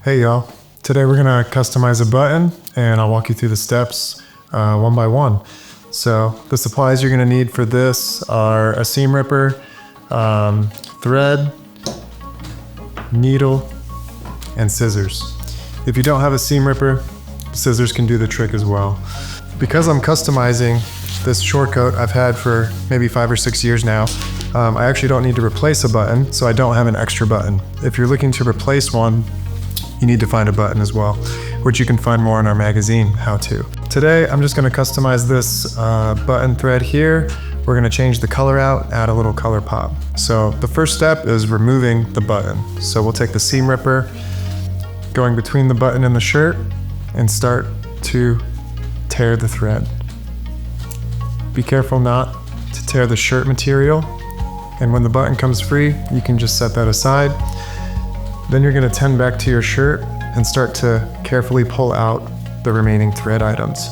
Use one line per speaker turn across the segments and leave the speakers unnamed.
Hey y'all, today we're gonna customize a button and I'll walk you through the steps one by one. So the supplies you're gonna need for this are a seam ripper, thread, needle, and scissors. If you don't have a seam ripper, scissors can do the trick as well. Because I'm customizing this short coat I've had for maybe 5 or 6 years now, I actually don't need to replace a button, so I don't have an extra button. If you're looking to replace one, you need to find a button as well, which you can find more in our magazine, How To. Today, I'm just gonna customize this button thread here. We're gonna change the color out, add a little color pop. So the first step is removing the button. So we'll take the seam ripper, going between the button and the shirt, and start to tear the thread. Be careful not to tear the shirt material, and when the button comes free, you can just set that aside. Then you're gonna tend back to your shirt and start to carefully pull out the remaining thread items.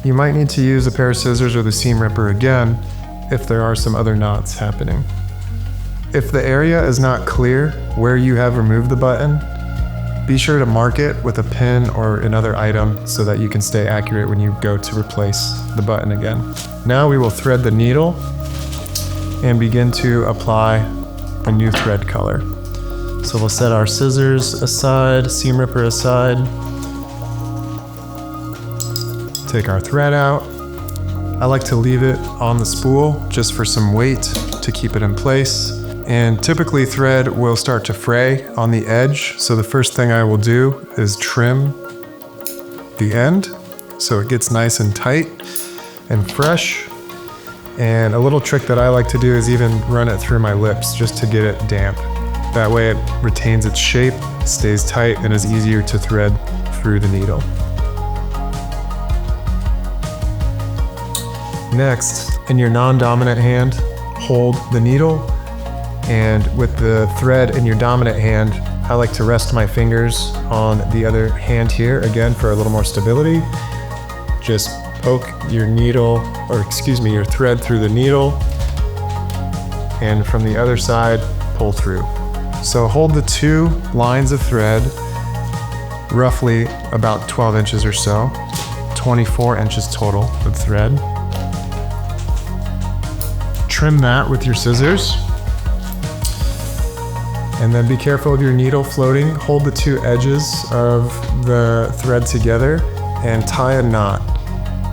You might need to use a pair of scissors or the seam ripper again if there are some other knots happening. If the area is not clear where you have removed the button, be sure to mark it with a pin or another item so that you can stay accurate when you go to replace the button again. Now we will thread the needle and begin to apply the new thread color. So we'll set our scissors aside, seam ripper aside. Take our thread out. I like to leave it on the spool just for some weight to keep it in place. And typically thread will start to fray on the edge. So the first thing I will do is trim the end so it gets nice and tight and fresh. And a little trick that I like to do is even run it through my lips just to get it damp. That way it retains its shape, stays tight, and is easier to thread through the needle. Next, in your non-dominant hand, hold the needle, and with the thread in your dominant hand, I like to rest my fingers on the other hand here, again for a little more stability. Just poke your needle, or excuse me, your thread through the needle, and from the other side, pull through. So hold the two lines of thread, roughly about 12 inches or so, 24 inches total of thread. Trim that with your scissors. And then be careful of your needle floating. Hold the two edges of the thread together and tie a knot.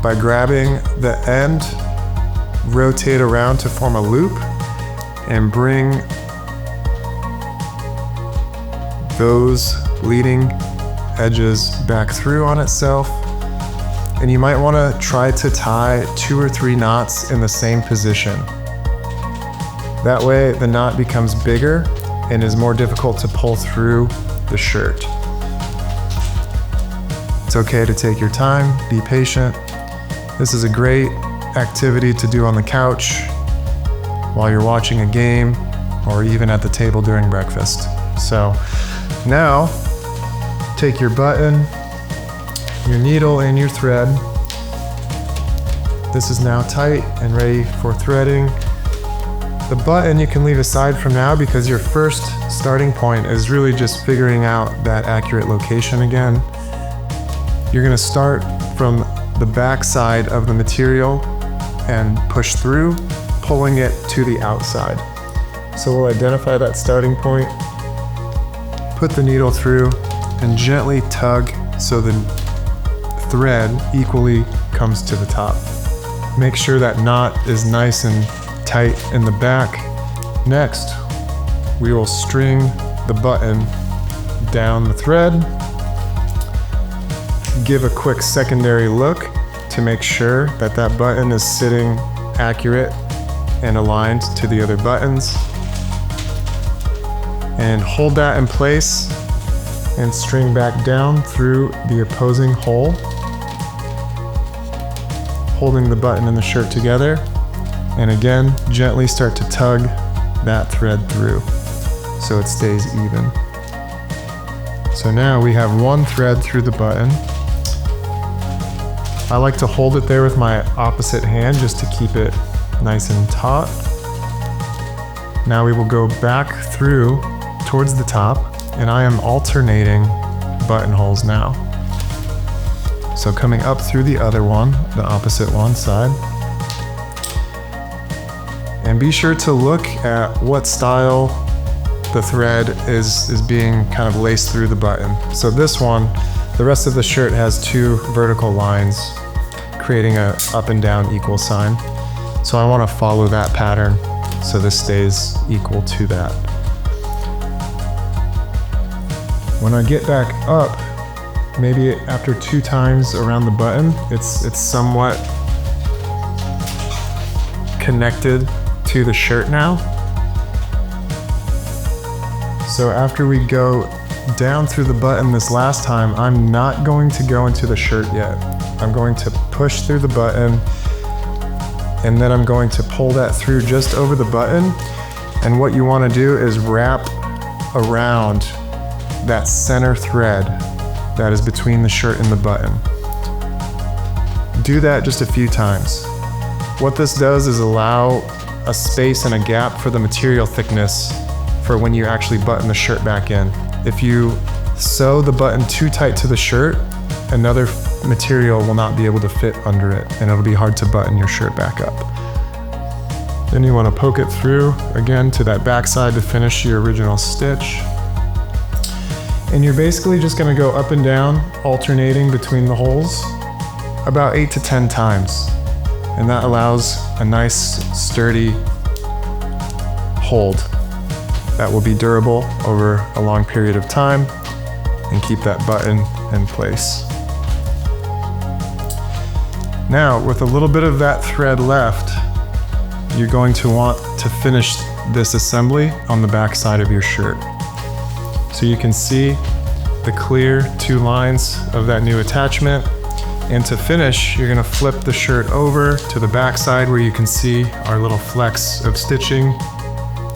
By grabbing the end, rotate around to form a loop and bring those leading edges back through on itself. And you might want to try to tie 2 or 3 knots in the same position. That way the knot becomes bigger and is more difficult to pull through the shirt. It's okay to take your time, be patient. This is a great activity to do on the couch while you're watching a game or even at the table during breakfast. So now take your button, your needle, and your thread. This is now tight and ready for threading. The button you can leave aside from now because your first starting point is really just figuring out that accurate location again. You're gonna start from the back side of the material and push through, pulling it to the outside. So we'll identify that starting point, put the needle through, and gently tug so the thread equally comes to the top. Make sure that knot is nice and tight in the back. Next, we will string the button down the thread. Give a quick secondary look to make sure that that button is sitting accurate and aligned to the other buttons. And hold that in place and string back down through the opposing hole, holding the button and the shirt together. And again, gently start to tug that thread through so it stays even. So now we have one thread through the button. I like to hold it there with my opposite hand just to keep it nice and taut. Now we will go back through towards the top and I am alternating buttonholes now. So coming up through the other one, the opposite one side. And be sure to look at what style the thread is being kind of laced through the button. So this one, the rest of the shirt has 2 vertical lines, creating a up and down equal sign. So I want to follow that pattern so this stays equal to that. When I get back up, maybe after 2 times around the button, it's somewhat connected to the shirt now. So after we go down through the button this last time, I'm not going to go into the shirt yet. I'm going to push through the button, and then I'm going to pull that through just over the button. And what you want to do is wrap around that center thread that is between the shirt and the button. Do that just a few times. What this does is allow a space and a gap for the material thickness for when you actually button the shirt back in. If you sew the button too tight to the shirt, another material will not be able to fit under it, and it'll be hard to button your shirt back up. Then you want to poke it through again to that back side to finish your original stitch. And you're basically just going to go up and down, alternating between the holes about 8 to 10 times. And that allows a nice, sturdy hold that will be durable over a long period of time and keep that button in place. Now, with a little bit of that thread left, you're going to want to finish this assembly on the back side of your shirt. So you can see the clear 2 lines of that new attachment. And to finish, you're gonna flip the shirt over to the back side where you can see our little flecks of stitching.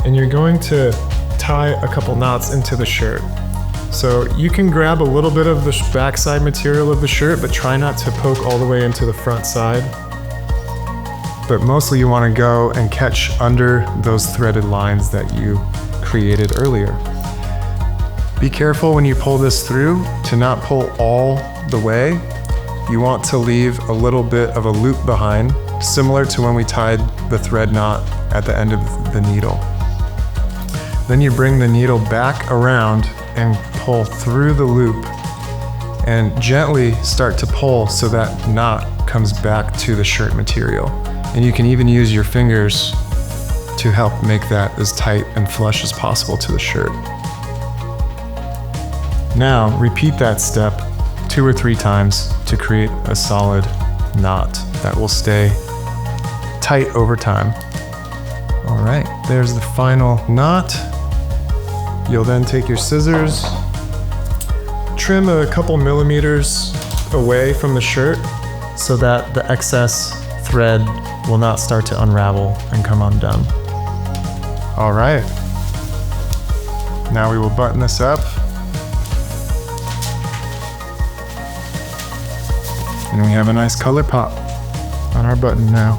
And you're going to tie a couple knots into the shirt. So you can grab a little bit of the backside material of the shirt, but try not to poke all the way into the front side. But mostly you wanna go and catch under those threaded lines that you created earlier. Be careful when you pull this through to not pull all the way. You want to leave a little bit of a loop behind, similar to when we tied the thread knot at the end of the needle. Then you bring the needle back around and pull through the loop and gently start to pull so that knot comes back to the shirt material. And you can even use your fingers to help make that as tight and flush as possible to the shirt. Now, repeat that step 2 or 3 times to create a solid knot that will stay tight over time. All right, there's the final knot. You'll then take your scissors, trim a couple millimeters away from the shirt so that the excess thread will not start to unravel and come undone. All right, now we will button this up. And we have a nice color pop on our button now.